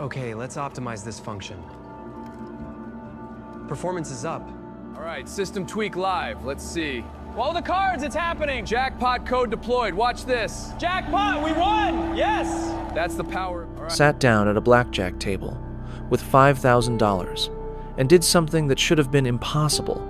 Okay, let's optimize this function. Performance is up. All right, system tweak live. Let's see. Whoa, the cards, it's happening! Jackpot code deployed, watch this. Jackpot, we won! Yes! That's the power. All right. Sat down at a blackjack table with $5,000 and did something that should have been impossible.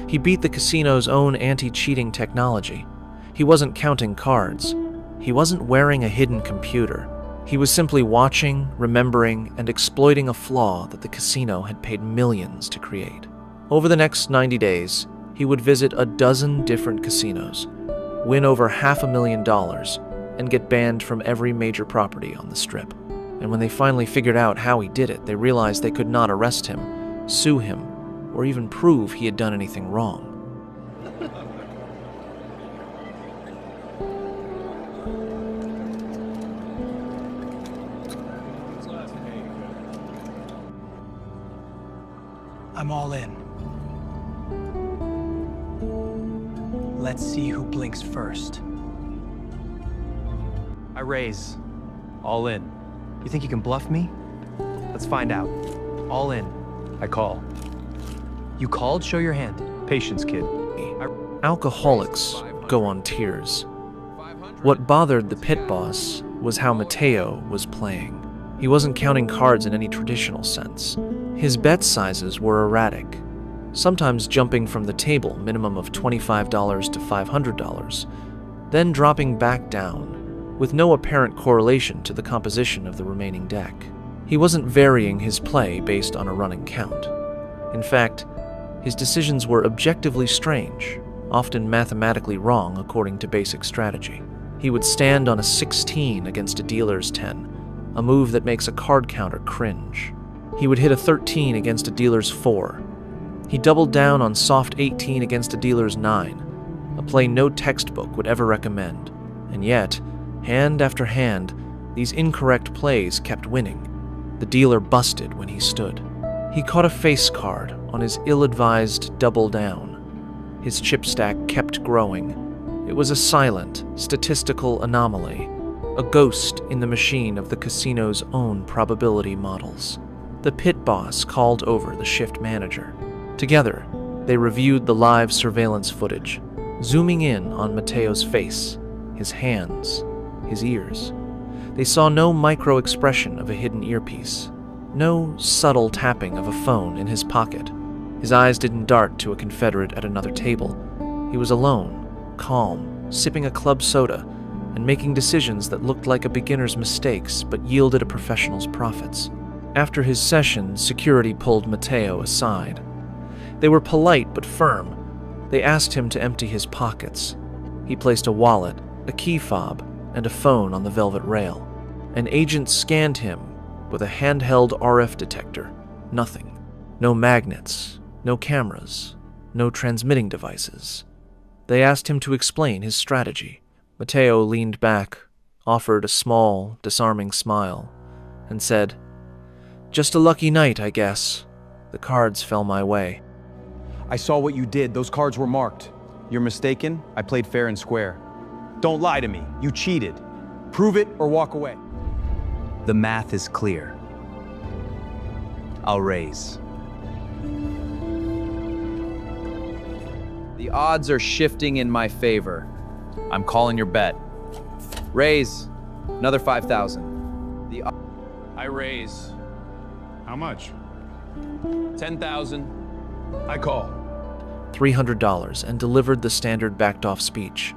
He beat the casino's own anti-cheating technology. He wasn't counting cards. He wasn't wearing a hidden computer. He was simply watching, remembering, and exploiting a flaw that the casino had paid millions to create. Over the next 90 days, he would visit a dozen different casinos, win over $500,000, and get banned from every major property on the Strip. And when they finally figured out how he did it, they realized they could not arrest him, sue him, or even prove he had done anything wrong. I'm all in. Let's see who blinks first. I raise. All in. You think you can bluff me? Let's find out. All in. I call. You called? Show your hand. Patience, kid. Alcoholics go on tears. What bothered the pit boss was how Mateo was playing. He wasn't counting cards in any traditional sense. His bet sizes were erratic, sometimes jumping from the table, minimum of $25 to $500, then dropping back down, with no apparent correlation to the composition of the remaining deck. He wasn't varying his play based on a running count. In fact, his decisions were objectively strange, often mathematically wrong according to basic strategy. He would stand on a 16 against a dealer's 10, a move that makes a card counter cringe. He would hit a 13 against a dealer's 4. He doubled down on soft 18 against a dealer's 9, a play no textbook would ever recommend. And yet, hand after hand, these incorrect plays kept winning. The dealer busted when he stood. He caught a face card on his ill-advised double down. His chip stack kept growing. It was a silent, statistical anomaly, a ghost in the machine of the casino's own probability models. The pit boss called over the shift manager. Together, they reviewed the live surveillance footage, zooming in on Mateo's face, his hands, his ears. They saw no micro-expression of a hidden earpiece, no subtle tapping of a phone in his pocket. His eyes didn't dart to a confederate at another table. He was alone, calm, sipping a club soda, and making decisions that looked like a beginner's mistakes but yielded a professional's profits. After his session, security pulled Mateo aside. They were polite but firm. They asked him to empty his pockets. He placed a wallet, a key fob, and a phone on the velvet rail. An agent scanned him with a handheld RF detector. Nothing. No magnets, no cameras, no transmitting devices. They asked him to explain his strategy. Mateo leaned back, offered a small, disarming smile, and said, "Just a lucky night, I guess. The cards fell my way." I saw what you did. Those cards were marked. You're mistaken. I played fair and square. Don't lie to me. You cheated. Prove it or walk away. The math is clear. I'll raise. The odds are shifting in my favor. I'm calling your bet. Raise. Another 5,000. I raise. How much? 10,000. I call. $300 and delivered the standard backed-off speech.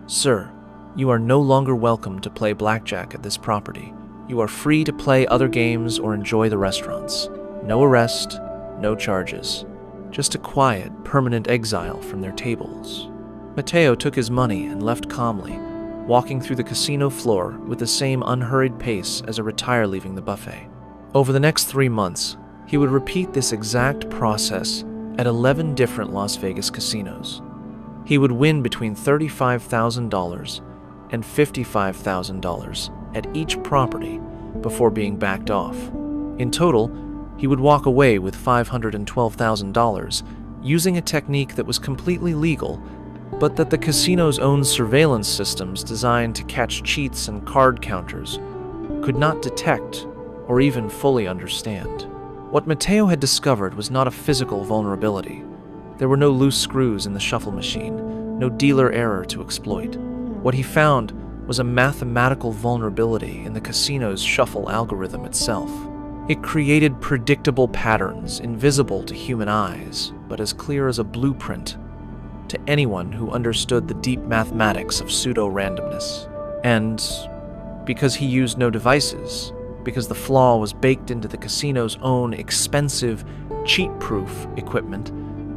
"Sir, you are no longer welcome to play blackjack at this property. You are free to play other games or enjoy the restaurants. No arrest, no charges. Just a quiet, permanent exile from their tables." Mateo took his money and left calmly, walking through the casino floor with the same unhurried pace as a retired leaving the buffet. Over the next 3 months, he would repeat this exact process at 11 different Las Vegas casinos. He would win between $35,000 and $55,000 at each property before being backed off. In total, he would walk away with $512,000 using a technique that was completely legal, but that the casino's own surveillance systems designed to catch cheats and card counters could not detect or even fully understand. What Matteo had discovered was not a physical vulnerability. There were no loose screws in the shuffle machine, no dealer error to exploit. What he found was a mathematical vulnerability in the casino's shuffle algorithm itself. It created predictable patterns invisible to human eyes, but as clear as a blueprint to anyone who understood the deep mathematics of pseudo-randomness. And because he used no devices, because the flaw was baked into the casino's own expensive, cheat-proof equipment,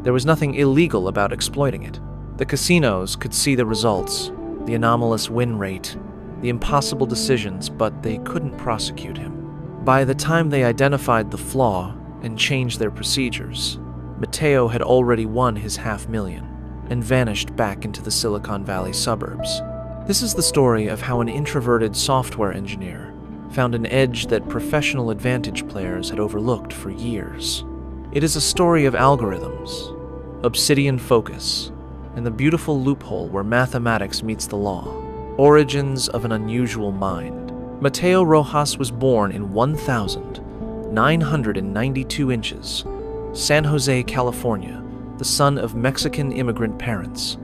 there was nothing illegal about exploiting it. The casinos could see the results, the anomalous win rate, the impossible decisions, but they couldn't prosecute him. By the time they identified the flaw and changed their procedures, Matteo had already won his $500,000 and vanished back into the Silicon Valley suburbs. This is the story of how an introverted software engineer found an edge that professional advantage players had overlooked for years. It is a story of algorithms, obsidian focus, and the beautiful loophole where mathematics meets the law. Origins of an unusual mind. Matteo Rojas was born in 1,992 inches, San Jose, California, the son of Mexican immigrant parents.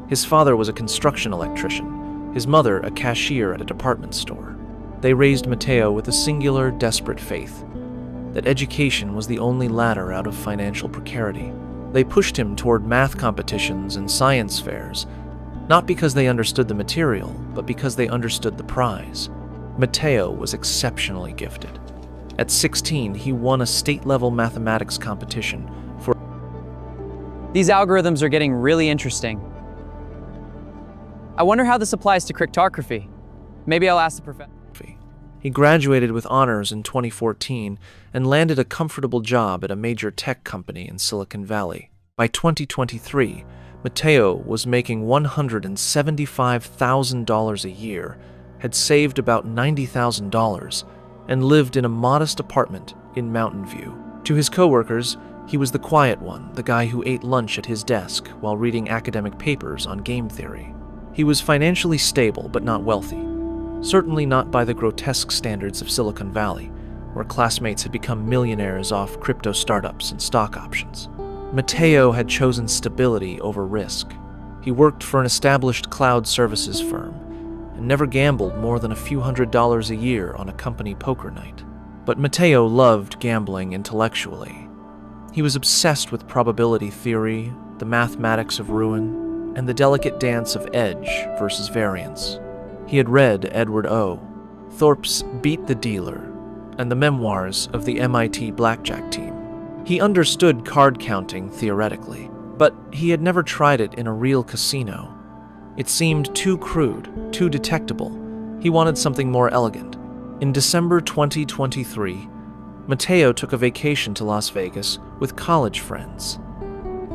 His father was a construction electrician, his mother a cashier at a department store. They raised Matteo with a singular, desperate faith that education was the only ladder out of financial precarity. They pushed him toward math competitions and science fairs, not because they understood the material, but because they understood the prize. Matteo was exceptionally gifted. At 16, he won a state-level mathematics competition for... These algorithms are getting really interesting. I wonder how this applies to cryptography. Maybe I'll ask the professor. He graduated with honors in 2014 and landed a comfortable job at a major tech company in Silicon Valley. By 2023, Matteo was making $175,000 a year, had saved about $90,000, and lived in a modest apartment in Mountain View. To his coworkers, he was the quiet one, the guy who ate lunch at his desk while reading academic papers on game theory. He was financially stable but not wealthy. Certainly not by the grotesque standards of Silicon Valley, where classmates had become millionaires off crypto startups and stock options. Matteo had chosen stability over risk. He worked for an established cloud services firm and never gambled more than a few $100s a year on a company poker night. But Matteo loved gambling intellectually. He was obsessed with probability theory, the mathematics of ruin, and the delicate dance of edge versus variance. He had read Edward O. Thorp's Beat the Dealer and the memoirs of the MIT blackjack team. He understood card counting theoretically, but he had never tried it in a real casino. It seemed too crude, too detectable. He wanted something more elegant. In December 2023, Matteo took a vacation to Las Vegas with college friends.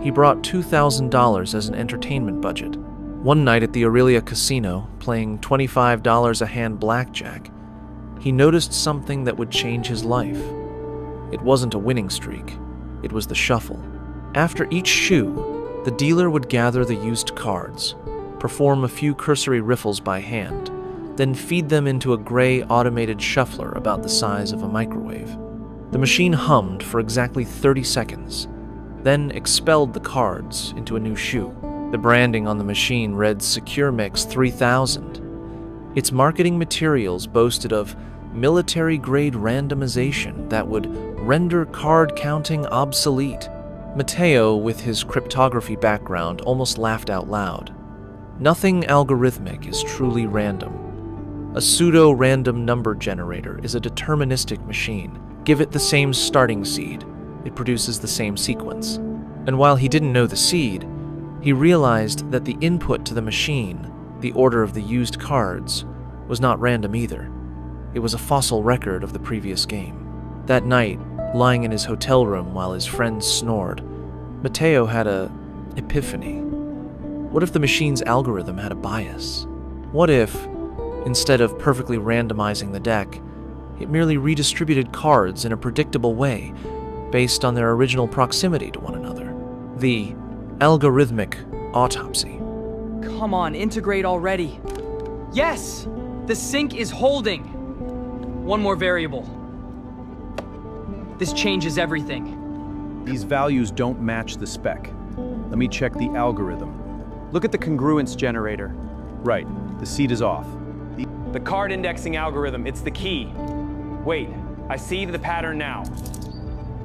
He brought $2,000 as an entertainment budget. One night at the Aurelia Casino, playing $25 a hand blackjack, he noticed something that would change his life. It wasn't a winning streak, it was the shuffle. After each shoe, the dealer would gather the used cards, perform a few cursory riffles by hand, then feed them into a gray automated shuffler about the size of a microwave. The machine hummed for exactly 30 seconds, then expelled the cards into a new shoe. The branding on the machine read Secure Mix 3000. Its marketing materials boasted of military-grade randomization that would render card counting obsolete. Matteo, with his cryptography background, almost laughed out loud. Nothing algorithmic is truly random. A pseudo-random number generator is a deterministic machine. Give it the same starting seed, it produces the same sequence. And while he didn't know the seed, he realized that the input to the machine, the order of the used cards, was not random either. It was a fossil record of the previous game. That night, lying in his hotel room while his friends snored, Matteo had an epiphany. What if the machine's algorithm had a bias? What if, instead of perfectly randomizing the deck, it merely redistributed cards in a predictable way based on their original proximity to one another? The algorithmic autopsy. Come on, integrate already. Yes! The sync is holding. One more variable. This changes everything. These values don't match the spec. Let me check the algorithm. Look at the congruence generator. Right, the seat is off. The card indexing algorithm, it's the key. Wait, I see the pattern now.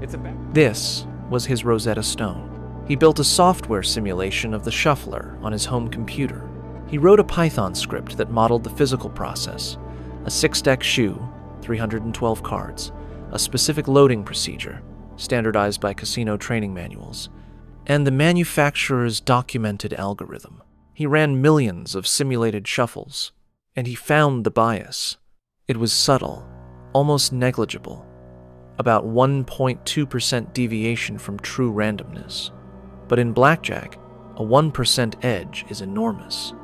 It's a... This was his Rosetta Stone. He built a software simulation of the shuffler on his home computer. He wrote a Python script that modeled the physical process, a 6-deck shoe, 312 cards, a specific loading procedure, standardized by casino training manuals, and the manufacturer's documented algorithm. He ran millions of simulated shuffles, and he found the bias. It was subtle, almost negligible, about 1.2% deviation from true randomness. But in blackjack, a 1% edge is enormous.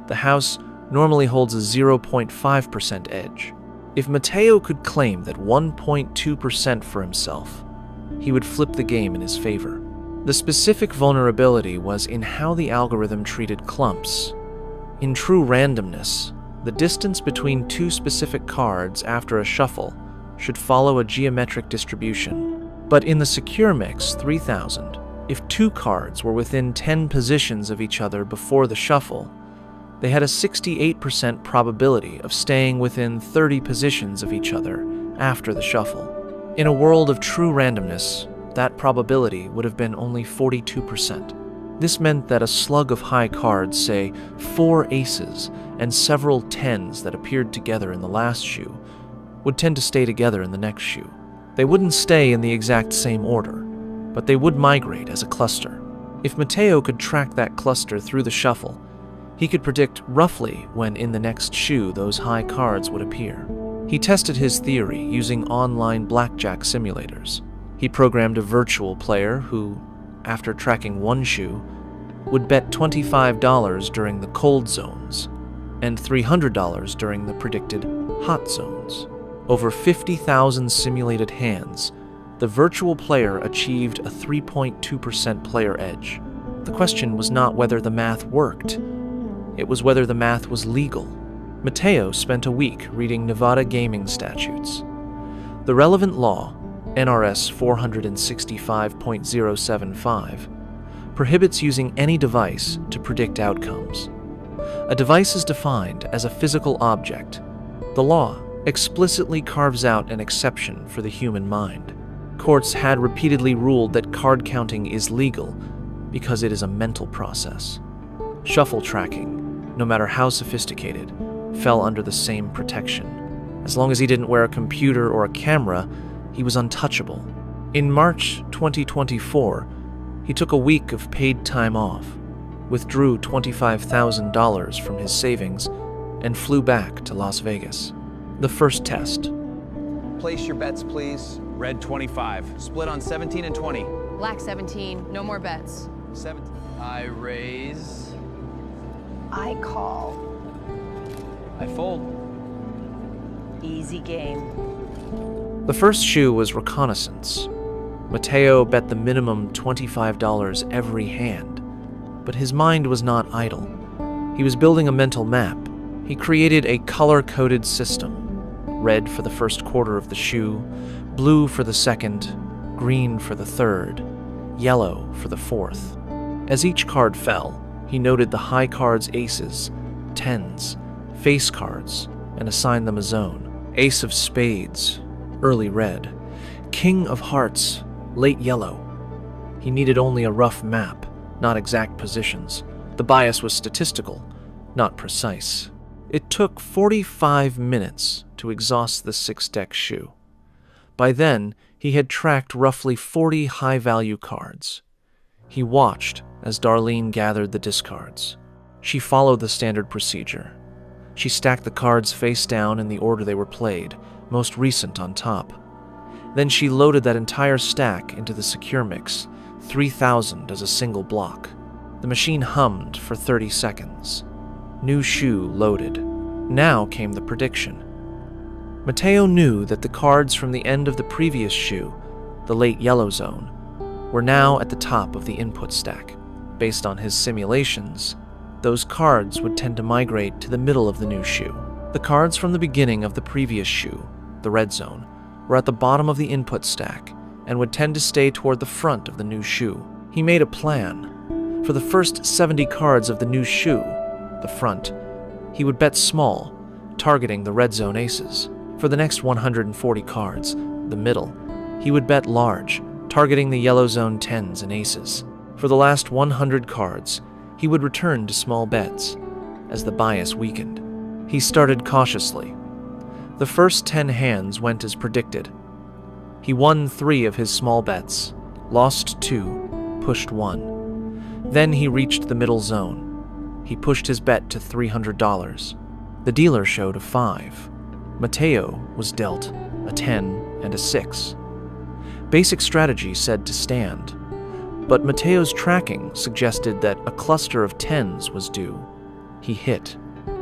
The house normally holds a 0.5% edge. If Matteo could claim that 1.2% for himself, he would flip the game in his favor. The specific vulnerability was in how the algorithm treated clumps. In true randomness, the distance between two specific cards after a shuffle should follow a geometric distribution. But in the secure mix 3000, if two cards were within 10 positions of each other before the shuffle, they had a 68% probability of staying within 30 positions of each other after the shuffle. In a world of true randomness, that probability would have been only 42%. This meant that a slug of high cards, say 4 aces and several 10s that appeared together in the last shoe, would tend to stay together in the next shoe. They wouldn't stay in the exact same order, but they would migrate as a cluster. If Matteo could track that cluster through the shuffle, he could predict roughly when in the next shoe those high cards would appear. He tested his theory using online blackjack simulators. He programmed a virtual player who, after tracking one shoe, would bet $25 during the cold zones and $300 during the predicted hot zones. Over 50,000 simulated hands, the virtual player achieved a 3.2% player edge. The question was not whether the math worked. It was whether the math was legal. Matteo spent a week reading Nevada gaming statutes. The relevant law, NRS 465.075, prohibits using any device to predict outcomes. A device is defined as a physical object. The law explicitly carves out an exception for the human mind. Courts had repeatedly ruled that card counting is legal because it is a mental process. Shuffle tracking, no matter how sophisticated, fell under the same protection. As long as he didn't wear a computer or a camera, he was untouchable. In March 2024, he took a week of paid time off, withdrew $25,000 from his savings, and flew back to Las Vegas. The first test. Place your bets, please. Red 25. Split on 17 and 20. Black 17, no more bets. 17. I raise. I call. I fold. Easy game. The first shoe was reconnaissance. Matteo bet the minimum $25 every hand, but his mind was not idle. He was building a mental map. He created a color-coded system. Red for the first quarter of the shoe, blue for the second, green for the third, yellow for the fourth. As each card fell, he noted the high cards' aces, tens, face cards, and assigned them a zone. Ace of spades, early red. King of hearts, late yellow. He needed only a rough map, not exact positions. The bias was statistical, not precise. It took 45 minutes to exhaust the 6-deck shoe. By then, he had tracked roughly 40 high-value cards. He watched as Darlene gathered the discards. She followed the standard procedure. She stacked the cards face down in the order they were played, most recent on top. Then she loaded that entire stack into the secure mix, 3000 as a single block. The machine hummed for 30 seconds. New shoe loaded. Now came the prediction. Matteo knew that the cards from the end of the previous shoe, the late yellow zone, were now at the top of the input stack. Based on his simulations, those cards would tend to migrate to the middle of the new shoe. The cards from the beginning of the previous shoe, the red zone, were at the bottom of the input stack and would tend to stay toward the front of the new shoe. He made a plan. For the first 70 cards of the new shoe, the front, he would bet small, targeting the red zone aces. For the next 140 cards, the middle, he would bet large, targeting the yellow zone 10s and aces. For the last 100 cards, he would return to small bets as the bias weakened. He started cautiously. The first 10 hands went as predicted. He won 3 of his small bets, lost 2, pushed 1. Then he reached the middle zone. He pushed his bet to $300. The dealer showed a 5. Matteo was dealt a 10 and a 6. Basic strategy said to stand, but Matteo's tracking suggested that a cluster of 10s was due. He hit.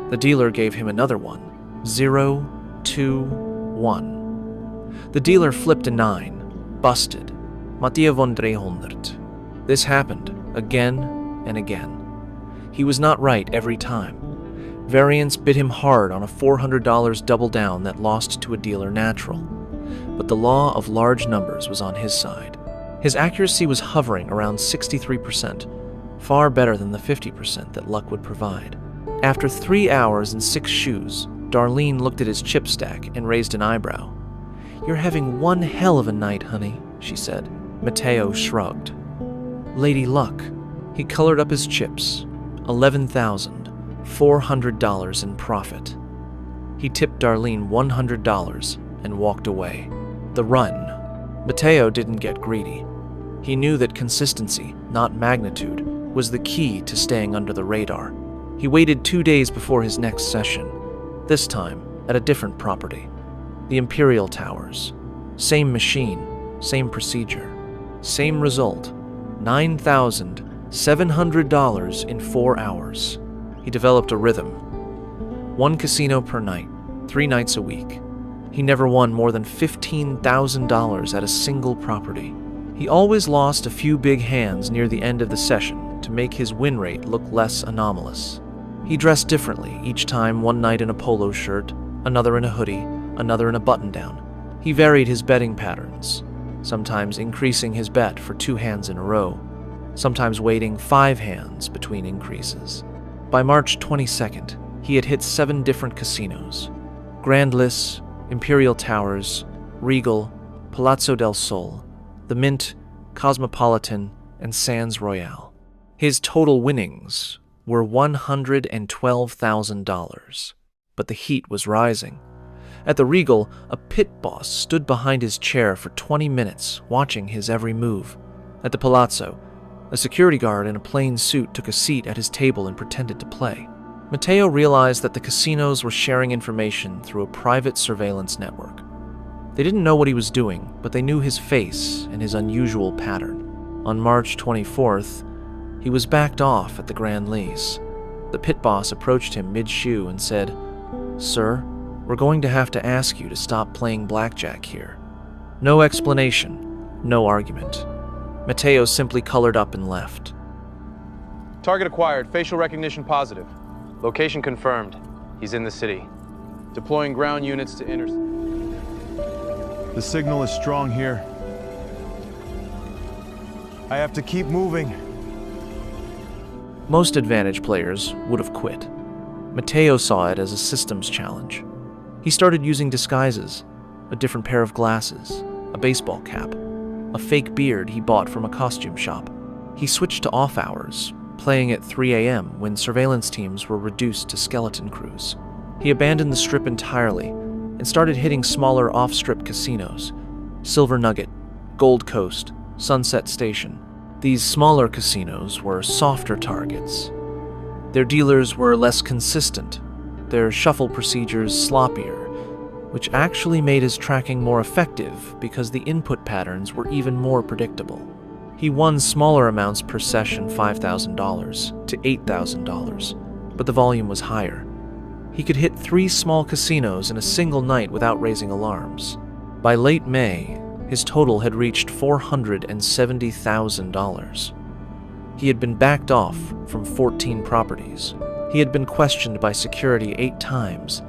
The dealer gave him another one. 0, 2, 1. The dealer flipped a 9. Busted. Matteo von 300. This happened again and again. He was not right every time. Variance bit him hard on a $400 double down that lost to a dealer natural. But the law of large numbers was on his side. His accuracy was hovering around 63%, far better than the 50% that luck would provide. After 3 hours and 6 shoes, Darlene looked at his chip stack and raised an eyebrow. "You're having one hell of a night, honey," she said. Matteo shrugged. Lady Luck. He colored up his chips. $11,400 in profit. He tipped Darlene $100 and walked away. The run. Matteo didn't get greedy. He knew that consistency, not magnitude, was the key to staying under the radar. He waited 2 days before his next session, this time at a different property. The Imperial Towers. Same machine, same procedure, same result. $9,700 in 4 hours. He developed a rhythm. 1 casino per night, 3 nights a week. He never won more than $15,000 at a single property. He always lost a few big hands near the end of the session to make his win rate look less anomalous. He dressed differently each time, one night in a polo shirt, another in a hoodie, another in a button-down. He varied his betting patterns, sometimes increasing his bet for 2 hands in a row, sometimes waiting 5 hands between increases. By March 22nd, he had hit 7 different casinos: Grand Lis, Imperial Towers, Regal, Palazzo del Sol, the Mint, Cosmopolitan, and Sands Royale. His total winnings were $112,000, but the heat was rising. At the Regal, a pit boss stood behind his chair for 20 minutes, watching his every move. At the Palazzo, a security guard in a plain suit took a seat at his table and pretended to play. Matteo realized that the casinos were sharing information through a private surveillance network. They didn't know what he was doing, but they knew his face and his unusual pattern. On March 24th, he was backed off at the Grand Lis. The pit boss approached him mid-shoe and said, "Sir, we're going to have to ask you to stop playing blackjack here." No explanation, no argument. Matteo simply colored up and left. Target acquired, facial recognition positive. Location confirmed. He's in the city. Deploying ground units to intercept. The signal is strong here. I have to keep moving. Most advantage players would have quit. Matteo saw it as a systems challenge. He started using disguises, a different pair of glasses, a baseball cap, a fake beard he bought from a costume shop. He switched to off hours, playing at 3 a.m. when surveillance teams were reduced to skeleton crews. He abandoned the Strip entirely and started hitting smaller off-strip casinos: Silver Nugget, Gold Coast, Sunset Station. These smaller casinos were softer targets. Their dealers were less consistent, their shuffle procedures sloppier, which actually made his tracking more effective because the input patterns were even more predictable. He won smaller amounts per session, $5,000 to $8,000, but the volume was higher. He could hit 3 small casinos in a single night without raising alarms. By late May, his total had reached $470,000. He had been backed off from 14 properties. He had been questioned by security 8 times,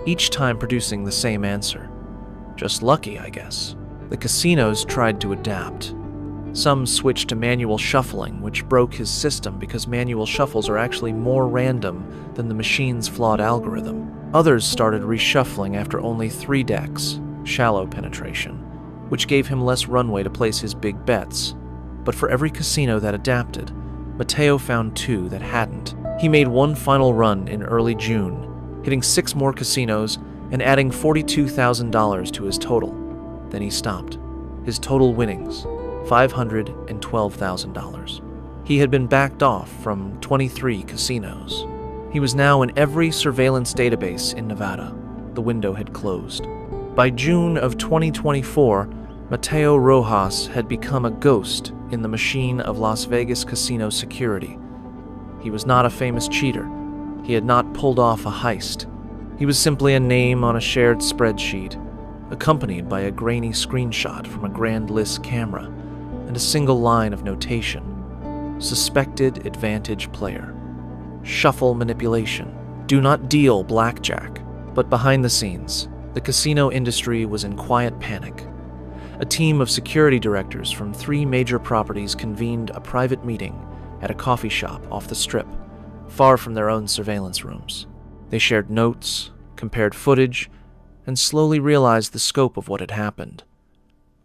each time producing the same answer. Just lucky, I guess. The casinos tried to adapt. Some switched to manual shuffling, which broke his system because manual shuffles are actually more random than the machine's flawed algorithm. Others started reshuffling after only 3 decks, shallow penetration, which gave him less runway to place his big bets. But for every casino that adapted, Matteo found 2 that hadn't. He made one final run in early June, hitting 6 more casinos and adding $42,000 to his total. Then he stopped. His total winnings, $512,000. He had been backed off from 23 casinos. He was now in every surveillance database in Nevada. The window had closed. By June of 2024, Mateo Rojas had become a ghost in the machine of Las Vegas casino security. He was not a famous cheater. He had not pulled off a heist. He was simply a name on a shared spreadsheet, accompanied by a grainy screenshot from a Grand List camera and a single line of notation. Suspected advantage player. Shuffle manipulation. Do not deal blackjack. But behind the scenes, the casino industry was in quiet panic. A team of security directors from 3 major properties convened a private meeting at a coffee shop off the Strip, far from their own surveillance rooms. They shared notes, compared footage, and slowly realized the scope of what had happened.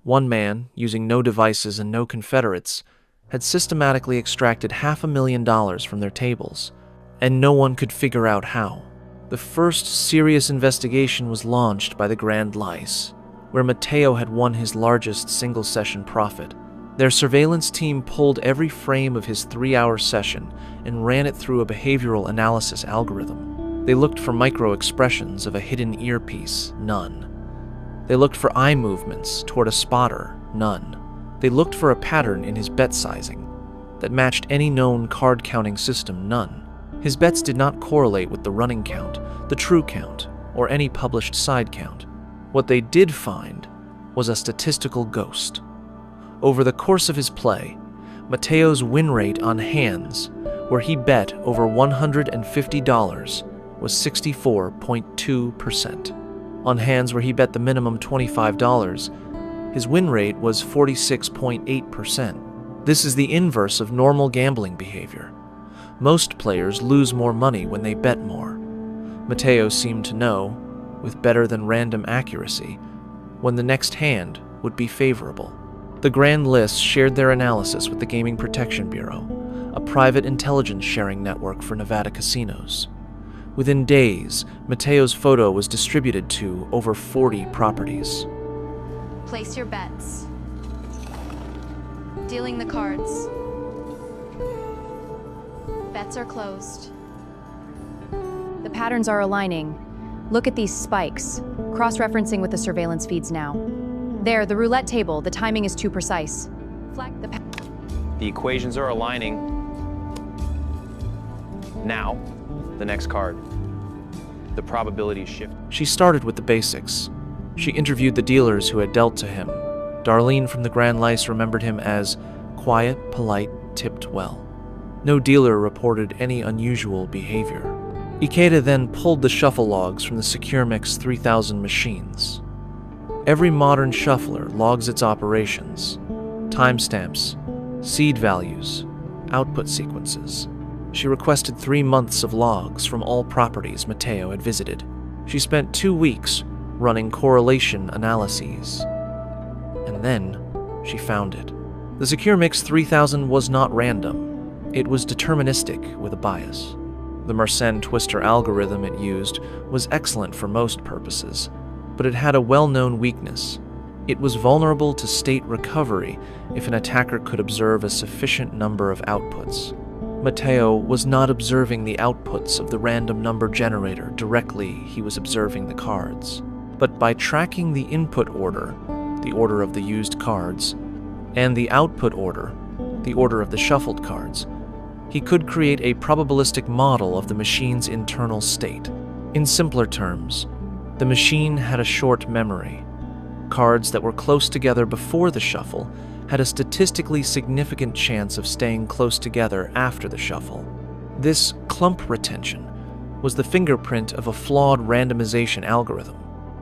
One man, using no devices and no confederates, had systematically extracted $500,000 from their tables, and no one could figure out how. The first serious investigation was launched by the Grand Lice, where Mateo had won his largest single-session profit. Their surveillance team pulled every frame of his 3-hour session and ran it through a behavioral analysis algorithm. They looked for micro-expressions of a hidden earpiece, none. They looked for eye movements toward a spotter, none. They looked for a pattern in his bet sizing that matched any known card-counting system, none. His bets did not correlate with the running count, the true count, or any published side count. What they did find was a statistical ghost. Over the course of his play, Mateo's win rate on hands, where he bet over $150, was 64.2%. On hands where he bet the minimum $25, his win rate was 46.8%. This is the inverse of normal gambling behavior. Most players lose more money when they bet more. Mateo seemed to know, with better than random accuracy, when the next hand would be favorable. The Grand List shared their analysis with the Gaming Protection Bureau, a private intelligence sharing network for Nevada casinos. Within days, Mateo's photo was distributed to over 40 properties. Place your bets. Dealing the cards. Bets are closed. The patterns are aligning. Look at these spikes, cross-referencing with the surveillance feeds now. There, the roulette table, the timing is too precise. Flag the The equations are aligning. Now, the next card. The probability shift. She started with the basics. She interviewed the dealers who had dealt to him. Darlene from the Grand Lice remembered him as quiet, polite, tipped well. No dealer reported any unusual behavior. Ikeda then pulled the shuffle logs from the SecureMix 3000 machines. Every modern shuffler logs its operations, timestamps, seed values, output sequences. She requested 3 months of logs from all properties Mateo had visited. She spent 2 weeks running correlation analyses. And then she found it. The SecureMix 3000 was not random. It was deterministic with a bias. The Mersenne twister algorithm it used was excellent for most purposes, but it had a well-known weakness. It was vulnerable to state recovery if an attacker could observe a sufficient number of outputs. Mateo was not observing the outputs of the random number generator directly, he was observing the cards. But by tracking the input order, the order of the used cards, and the output order, the order of the shuffled cards, he could create a probabilistic model of the machine's internal state. In simpler terms, the machine had a short memory. Cards that were close together before the shuffle had a statistically significant chance of staying close together after the shuffle. This clump retention was the fingerprint of a flawed randomization algorithm.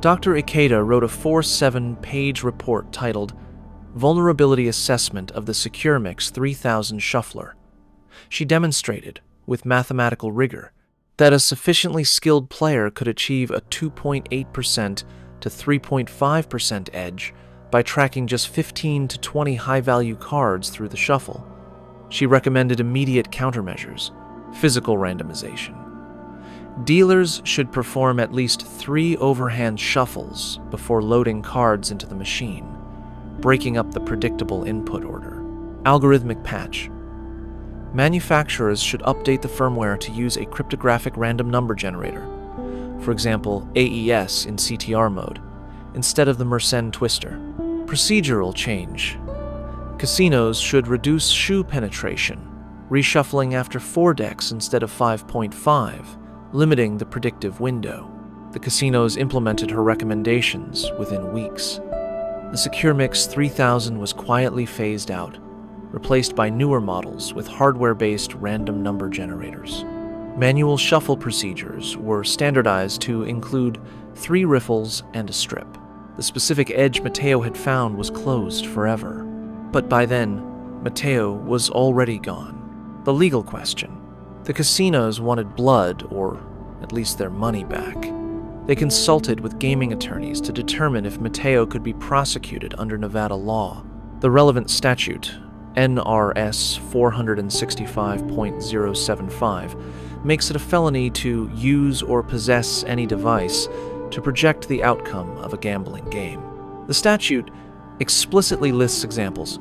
Dr. Ikeda wrote a 47-page report titled Vulnerability Assessment of the SecureMix 3000 Shuffler. She demonstrated, with mathematical rigor, that a sufficiently skilled player could achieve a 2.8% to 3.5% edge by tracking just 15 to 20 high-value cards through the shuffle. She recommended immediate countermeasures, physical randomization. Dealers should perform at least 3 overhand shuffles before loading cards into the machine, breaking up the predictable input order. Algorithmic patch. Manufacturers should update the firmware to use a cryptographic random number generator, for example AES in CTR mode, instead of the Mersenne twister. Procedural change. Casinos should reduce shoe penetration, reshuffling after 4 decks instead of 5.5, limiting the predictive window. The casinos implemented her recommendations within weeks. The SecureMix 3000 was quietly phased out, replaced by newer models with hardware-based random number generators. Manual shuffle procedures were standardized to include 3 riffles and a strip. The specific edge Matteo had found was closed forever. But by then, Matteo was already gone. The legal question. The casinos wanted blood, or at least their money back. They consulted with gaming attorneys to determine if Matteo could be prosecuted under Nevada law. The relevant statute, NRS 465.075, makes it a felony to use or possess any device to project the outcome of a gambling game. The statute explicitly lists examples: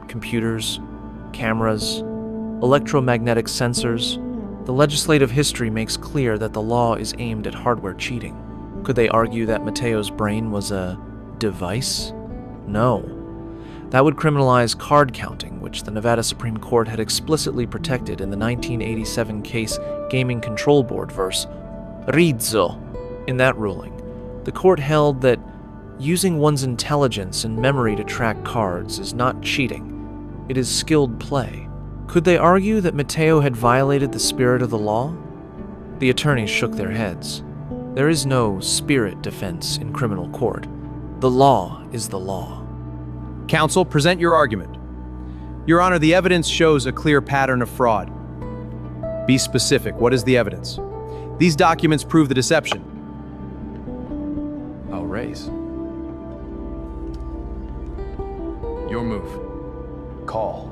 computers, cameras, electromagnetic sensors. The legislative history makes clear that the law is aimed at hardware cheating. Could they argue that Matteo's brain was a device? No. That would criminalize card counting, which the Nevada Supreme Court had explicitly protected in the 1987 case Gaming Control Board v. Rizzo. In that ruling, the court held that using one's intelligence and memory to track cards is not cheating. It is skilled play. Could they argue that Matteo had violated the spirit of the law? The attorneys shook their heads. There is no spirit defense in criminal court. The law is the law. Counsel, present your argument. Your Honor, the evidence shows a clear pattern of fraud. Be specific. What is the evidence? These documents prove the deception. I'll raise. Your move. Call.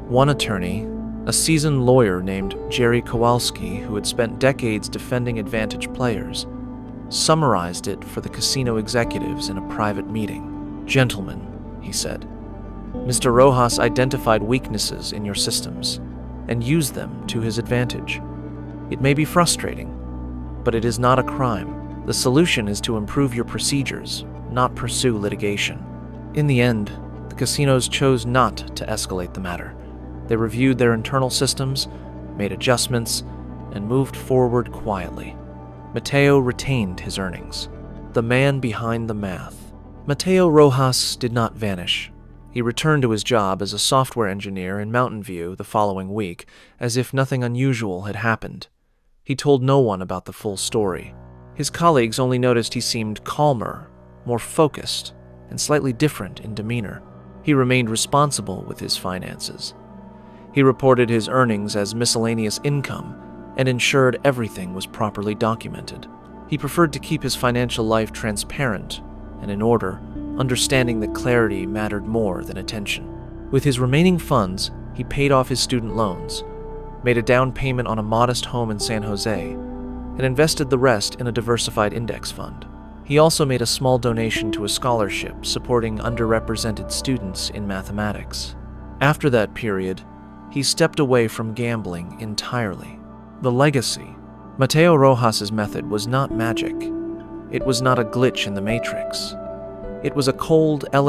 One attorney, a seasoned lawyer named Jerry Kowalski, who had spent decades defending advantage players, summarized it for the casino executives in a private meeting. "Gentlemen," he said, "Mr. Rojas identified weaknesses in your systems and used them to his advantage. It may be frustrating, but it is not a crime. The solution is to improve your procedures, not pursue litigation." In the end, the casinos chose not to escalate the matter. They reviewed their internal systems, made adjustments, and moved forward quietly. Matteo retained his earnings. The man behind the math. Matteo Rojas did not vanish. He returned to his job as a software engineer in Mountain View the following week, as if nothing unusual had happened. He told no one about the full story. His colleagues only noticed he seemed calmer, more focused, and slightly different in demeanor. He remained responsible with his finances. He reported his earnings as miscellaneous income and ensured everything was properly documented. He preferred to keep his financial life transparent and in order, understanding that clarity mattered more than attention. With his remaining funds, he paid off his student loans, made a down payment on a modest home in San Jose, and invested the rest in a diversified index fund. He also made a small donation to a scholarship supporting underrepresented students in mathematics. After that period, he stepped away from gambling entirely. The legacy. Matteo Rojas's method was not magic. It was not a glitch in the matrix. It was a cold, elegant